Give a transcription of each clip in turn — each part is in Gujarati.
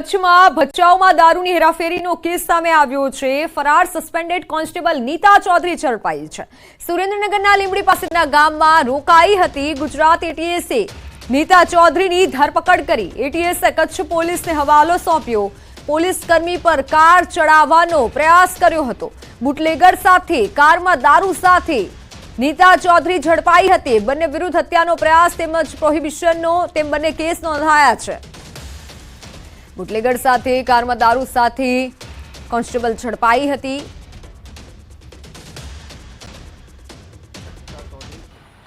કચ્છમાં ભચાઉમાં દારૂની હેરાફેરીનો કેસ સામે આવ્યો છે। ફરાર સસ્પેન્ડેડ કોન્સ્ટેબલ નીતા ચૌધરી ઝડપાઈ છે। સુરેન્દ્રનગરના લીંબડી પાસેના ગામમાં રોકાઈ હતી। ગુજરાત એટીએસે નીતા ચૌધરીની ધરપકડ કરી। એટીએસે કચ્છ પોલીસને હવાલો સોંપ્યો। પોલીસ કર્મી પર કાર ચડાવવાનો પ્રયાસ કર્યો હતો। બુટલેગર સાથે કારમાં દારૂ સાથે નીતા ચૌધરી ઝડપાઈ હતી। બંને વિરુદ્ધ હત્યાનો પ્રયાસ તેમજ પ્રોહિબિશનનો તેમ બંને કેસ નોંધાયા છે। બુટલેગર સાથે કારમાં દારૂ સાથે કોન્સ્ટેબલ ઝડપાઈ હતી।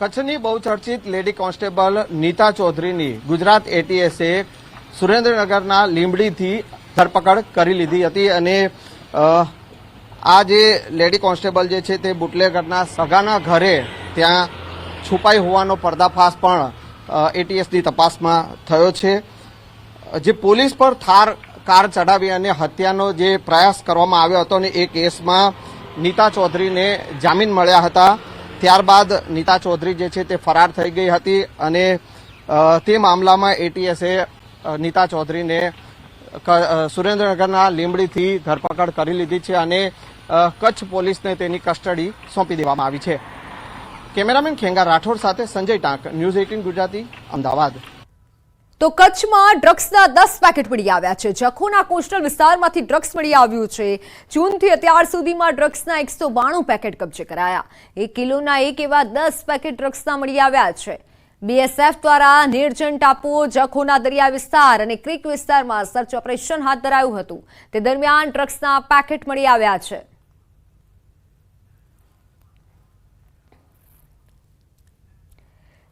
કચ્છની બહુચર્ચિત લેડી કોન્સ્ટેબલ નીતા ચૌધરીની ગુજરાત એટીએસે સુરેન્દ્રનગરના લીંબડીથી ધરપકડ કરી લીધી હતી અને આ જે લેડી કોન્સ્ટેબલ જે છે તે બુટલેગરના સગાના ઘરે ત્યાં છુપાઈ હોવાનો પર્દાફાશ પણ એટીએસની તપાસમાં થયો છે। જે પોલીસ પર કાર ચડાવી અને હત્યાનો જે પ્રયાસ કરવામાં આવ્યો હતો ને એ કેસમાં નીતા ચૌધરીને જામીન મળ્યા હતા। ત્યારબાદ નીતા ચૌધરી જે છે તે ફરાર થઈ ગઈ હતી અને તે મામલામાં એટીએસે નીતા ચૌધરીને સુરેન્દ્રનગરના લીંબડીથી ધરપકડ કરી લીધી છે અને કચ્છ પોલીસને તેની કસ્ટડી સોંપી દેવામાં આવી છે। કેમેરામેન ખેંગા રાઠોડ સાથે સંજય ટાંક, ન્યૂઝ 18 ગુજરાતી, અમદાવાદ। તો કચ્છમાં ડ્રગ્સના 10 પેકેટ મળી આવ્યા છે। જખોના કોસ્ટલ વિસ્તારમાંથી ડ્રગ્સ મળી આવ્યું છે। જૂનથી અત્યાર સુધીમાં ડ્રગ્સના 192 પેકેટ કબજે કરાયા। 1 કિલોના એક એવા 10 પેકેટ ડ્રગ્સના મળી આવ્યા છે। બીએસએફ દ્વારા નિર્જન ટાપુ, જખોના દરિયા વિસ્તાર અને ક્રીક વિસ્તારમાં સર્ચ ઓપરેશન હાથ ધરાયું હતું। તે દરમિયાન ડ્રગ્સના પેકેટ મળી આવ્યા છે।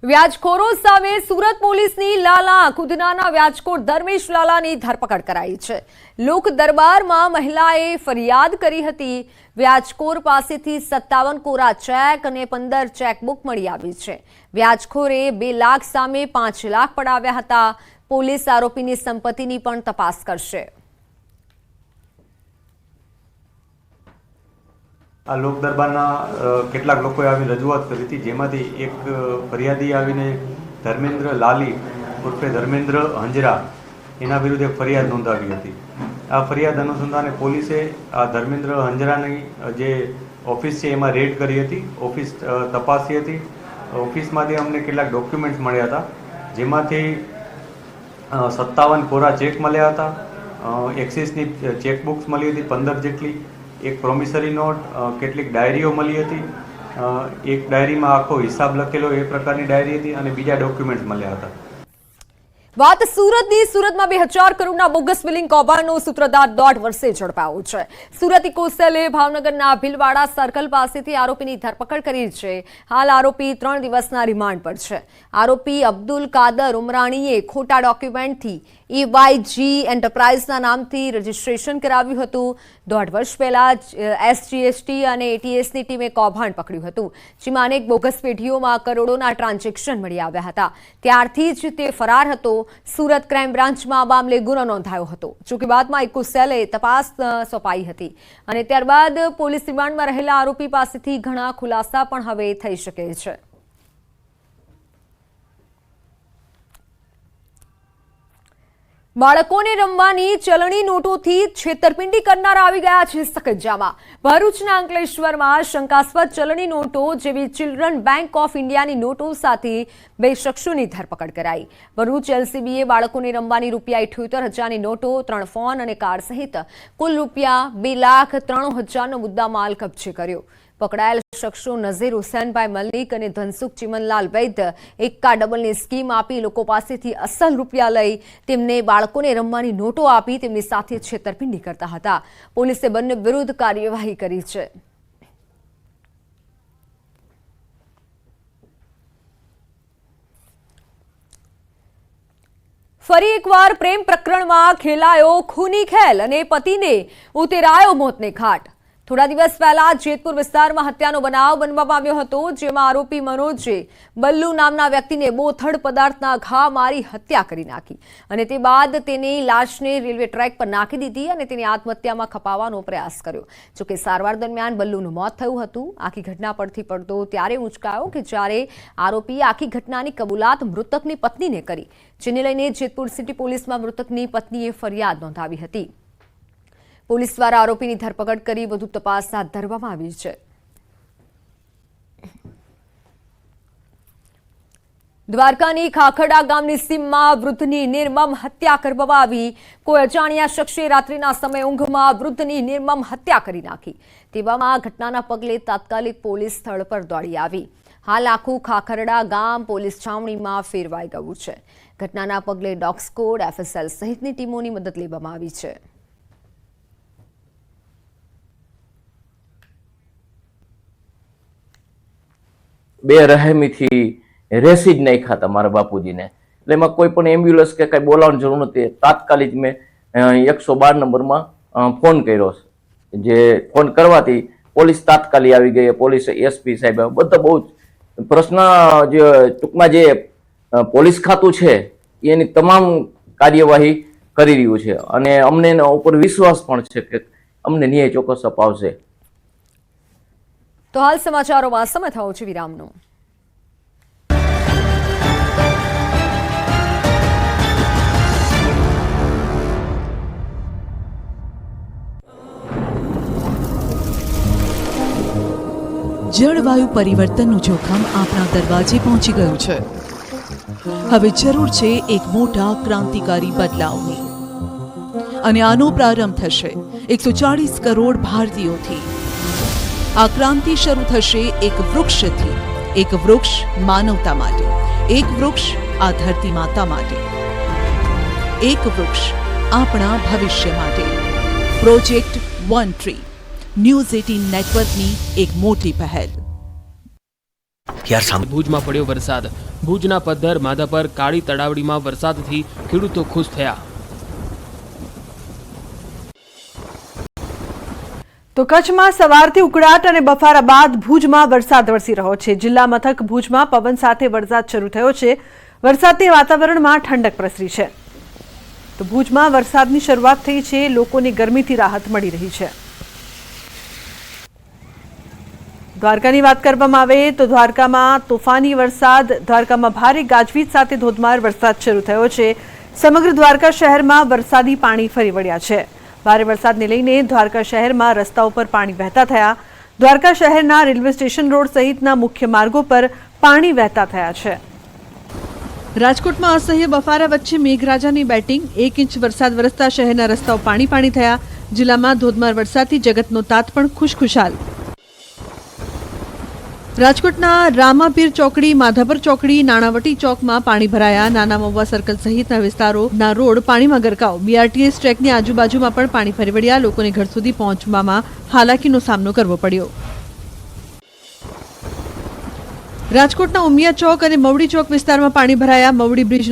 વ્યાજખોરો સામે સુરત પોલીસની લાલા આંખ। ઉધનાના વ્યાજખોર ધર્મેશ લાલાની ધરપકડ કરાઈ છે। લોક દરબારમાં મહિલાએ ફરિયાદ કરી હતી। વ્યાજખોર પાસેથી 57 કોરા ચેક અને 15 ચેકબુક મળી આવી છે। વ્યાજખોરે 2 લાખ સામે 5 લાખ પડાવ્યા હતા। પોલીસ આરોપીની સંપત્તિની પણ તપાસ કરશે। આ લોક દરબારના કેટલાક લોકોએ આવી રજૂઆત કરી હતી, જેમાંથી એક ફરિયાદી આવીને ધર્મેન્દ્ર લાલી ઉર્ફે ધર્મેન્દ્ર હંજરા એના વિરુદ્ધ એક ફરિયાદ નોંધાવી હતી। આ ફરિયાદ અનુસંધાને પોલીસે આ ધર્મેન્દ્ર હંજરાની જે ઓફિસ છે એમાં રેડ કરી હતી, ઓફિસ તપાસી હતી। ઓફિસમાંથી અમને કેટલાક ડોક્યુમેન્ટ્સ મળ્યા હતા, જેમાંથી 57 કોરા ચેક મળ્યા હતા, એક્સિસની ચેકબુક્સ મળી હતી 15 જેટલી, એક પ્રોમિસરી નોટ, કેટલીક ડાયરીઓ મળી હતી। એક ડાયરીમાં આખો હિસાબ લખેલો એ પ્રકારની ડાયરી હતી અને બીજા ડોક્યુમેન્ટ્સ મળ્યા હતા। વાત સુરતની। સુરતમાં 2000 કરોડના બોગસ બિલિંગ કૌભાંડનો સૂત્રધાર 1.5 વર્ષે ઝડપાયો છે। સુરત ઇકોસેલે ભાવનગરના ભીલવાડા સર્કલ પાસેથી આરોપીની ધરપકડ કરી છે। હાલ આરોપી 3 દિવસના રિમાન્ડ પર છે। આરોપી અબ્દુલ કાદર ઉમરાણીએ ખોટા ડોક્યુમેન્ટથી EYG એન્ટરપ્રાઇઝના નામથી રજીસ્ટ્રેશન કરાવ્યું હતું। 1.5 વર્ષ પહેલા એસજીએસટી અને એટીએસની ટીમે કૌભાંડ પકડ્યું હતું, જેમાં અનેક બોગસ પેઢીઓમાં કરોડોના ટ્રાન્ઝેક્શન મળી આવ્યા હતા। ત્યારથી જ તે ફરાર હતો। સુરત ક્રાઇમ બ્રાન્ચમાં આ મામલે ગુનો નોંધાયો હતો। જોકે બાદમાં ઇકોસેલે તપાસ સોંપાઈ હતી અને ત્યારબાદ પોલીસ રિમાન્ડમાં રહેલા આરોપી પાસેથી ઘણા ખુલાસા પણ હવે થઈ શકે છે। બાળકોને રમવાની ચલણી નોટોથી છેતરપિંડી કરનાર આવી ગયા છે સકંજામાં। ભરૂચના અંકલેશ્વરમાં શંકાસ્પદ ચલણી નોટો જેવી ચિલ્ડ્રન બેંક ઓફ ઇન્ડિયાની નોટો સાથે 2 શખ્સોની ધરપકડ કરાઈ। ભરૂચ એલસીબીએ બાળકોને રમવાની ₹78,000ની નોટો, 3 ફોન અને કાર સહિત કુલ ₹2,03,000નો મુદ્દામાલ કબજે કર્યો। પકડાયેલ શખ્સો નઝીર હુસૈનભાઈ મલિક અને ધનસુખ ચિમનલાલ વૈદ્ય એક્કા ડબલની સ્કીમ આપી લોકો પાસેથી અસલ રૂપિયા લઈ તેમને બાળકોને રમવાની નોટો આપી તેમની સાથે છેતરપિંડી કરતા હતા। પોલીસે બંને વિરુદ્ધ કાર્યવાહી કરી છે। ફરી એકવાર પ્રેમ પ્રકરણમાં ખેલાયો ખૂની ખેલ અને પતિને ઉતેરાયો મોતને ઘાટ। થોડા દિવસ પહેલા જેતપુર વિસ્તારમાં હત્યાનો બનાવ બનવામાં આવ્યો હતો, જેમાં આરોપી મનોજે બલ્લુ નામના વ્યક્તિને બોથડ પદાર્થના ઘા મારી હત્યા કરી નાખી અને તે બાદ તેની લાશને રેલવે ટ્રેક પર નાખી દીધી અને તેની આત્મહત્યામાં ખપાવવાનો પ્રયાસ કર્યો. જોકે સારવાર દરમિયાન બલ્લુનું મોત થયું હતું. આખી ઘટના પરથી પડતો ત્યારે ઉંચકાયો કે જ્યારે આરોપીએ આખી ઘટનાની કબૂલાત મૃતકની પત્નીને કરી, જેને લઈને જેતપુર સિટી પોલીસમાં મૃતકની પત્નીએ ફરિયાદ નોંધાવી હતી. પોલીસ દ્વારા આરોપીની ધરપકડ કરી વધુ તપાસ હાથ ધરવામાં આવી છે. દ્વારકાની ખાખડા ગામની સીમમાં વૃદ્ધની નિર્મમ હત્યા કરવામાં આવી. કોઈ અજાણ્યા શખ્સે રાત્રિના સમયે ઊંઘમાં વૃદ્ધની નિર્મમ હત્યા કરી નાખી. તેવામાં ઘટનાના પગલે તાત્કાલિક પોલીસ સ્થળ પર દોડી આવી. હાલ આખું ખાખરડા ગામ પોલીસ છાવણીમાં ફેરવાઈ ગયું છે. ઘટનાના પગલે ડોગ સ્કોડ, FSL સહિતની ટીમોની મદદ લેવામાં આવી છે. બે રહેમીથી રેસી જ નહીં ખાતા મારા બાપુજીને, એટલે એમાં કોઈ પણ એમ્બ્યુલન્સ કે કઈ બોલાવવાની જરૂર નથી. તાત્કાલિક મેં 112 નંબરમાં ફોન કર્યો, જે ફોન કરવાથી પોલીસ તાત્કાલિક આવી ગઈ. પોલીસ SP સાહેબ બધા બહુ પ્રશ્ન જે ટૂંકમાં જે પોલીસ ખાતું છે એની તમામ કાર્યવાહી કરી રહ્યું છે અને અમને એના ઉપર વિશ્વાસ પણ છે કે અમને ન્યાય ચોક્કસ અપાવશે. તો હાલ સમાચારોમાં સમય થયો છે વિરામનો. જળવાયુ પરિવર્તનનું જોખમ આપણા દરવાજે પહોંચી ગયું છે. હવે જરૂર છે એક મોટા ક્રાંતિકારી બદલાવની અને આનો પ્રારંભ થશે 140 કરોડ ભારતીયોથી. આ ક્રાંતિ શરૂ થશે એક વૃક્ષથી. એક વૃક્ષ માનવતા માટે, એક વૃક્ષ આ ધરતી માતા માટે, એક વૃક્ષ આપણા ભવિષ્ય માટે. પ્રોજેક્ટ વન ટ્રી, ન્યૂઝ 18 નેટવર્કની એક મોટી પહેલ. ભુજમાં પડ્યો વરસાદ. ભુજના પદ્ધર, માધાપર, કાળી તળાવડીમાં વરસાદથી ખેડૂતો ખુશ થયા. તો કચ્છમાં સવારથી ઉકળાટ અને બફારા બાદ ભુજમાં વરસાદ વરસી રહ્યો છે. જિલ્લા મથક ભુજમાં પવન સાથે વરસાદ શરૂ થયો છે. વરસાદથી વાતાવરણમાં ઠંડક પ્રસરી છે. તો ભુજમાં વરસાદની શરૂઆત થઈ છે. લોકોને ગરમીથી રાહત મળી રહી છે. દ્વારકાની વાત કરવામાં આવે તો દ્વારકામાં તોફાની વરસાદ. દ્વારકામાં ભારે ગાજવીજ સાથે ધોધમાર વરસાદ શરૂ થયો છે. સમગ્ર દ્વારકા શહેરમાં વરસાદી પાણી ફરી વળ્યા છે. ભારે વરસાદને લઈને દ્વારકા શહેરમાં રસ્તાઓ પર પાણી વહેતા થયા. દ્વારકા શહેરના રેલવે સ્ટેશન રોડ સહિતના મુખ્ય માર્ગો પર પાણી વહેતા થયા છે. રાજકોટમાં અસહ્ય બફારા વચ્ચે મેઘરાજાની બેટિંગ. 1 ઇંચ વરસાદ વરસતા શહેરના રસ્તાઓ પાણી થયા. જિલ્લામાં ધોધમાર વરસાદથી જગતનો તાત પણ ખુશખુશાલ. રાજકોટના રામાપીર ચોકડી, માધાપર ચોકડી, નાણાવટી ચોકમાં પાણી ભરાયા. નાના મહુવા સર્કલ સહિતના વિસ્તારોના રોડ પાણીમાં ગરકાવ. BRTS ટ્રેકની આજુબાજુમાં પણ પાણી ફરી વળ્યા. લોકોને ઘર સુધી પહોંચવામાં હાલાકીનો સામનો કરવો પડ્યો. રાજકોટના ઉમિયા ચોક અને મવડી ચોક વિસ્તારમાં પાણી ભરાયા. મવડી બ્રિજ